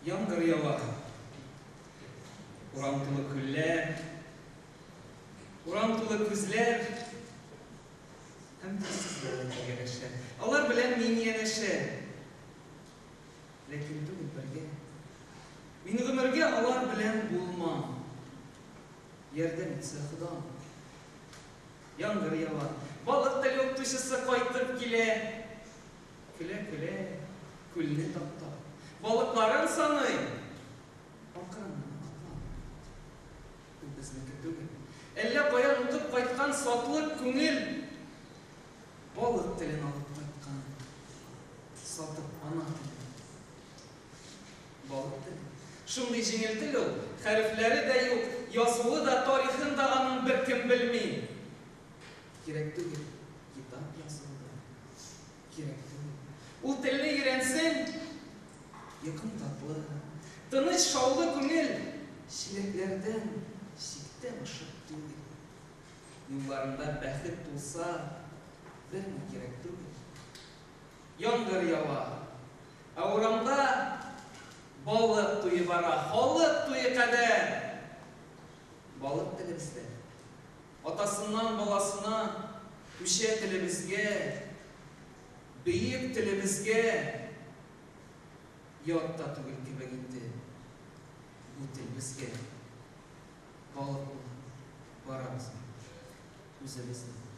Яңгыр ява, урантылы күлләр, урантылы күзләр, һәм төссезләр тәгәрәшә. Алар белән мин янәшә. Ләкин түгел бергә. Мин гомергә алар белән булмам. Ярдәм итсә Хода. Яңгыр ява, балык теле укытучысы кайтып килә. Көлә-көлә, күлне таптап. Балыкларын саный. Акырын атлап. Ул безнеке түгел. Әллә каян утып кайткан сатлык күңел. Балык телен алып кайткан. Сатып ана телен. Балык теле. Шундый җиңел тел ул. Хәрефләре дә юк, язуы да, тарихын да аның беркем белми. Кирәк түгел. Китап язылды. Кирәк түгел. Ул телне өйрәнсен, якын татлы, тыныч шаулы күңел, чиләкләрдән чиктән ашып түгел. Юлларында бәхет булса, берни кирәк түгел. Яңгыр ява, ә урамда балык туе бара, халык туе кадәр. Балык телебездә, атасыннан баласына, күчә телебезгә, бөек телебезгә ятта түгел кебек инде. Бу тел безгә балык булып барабыз үзебезнең.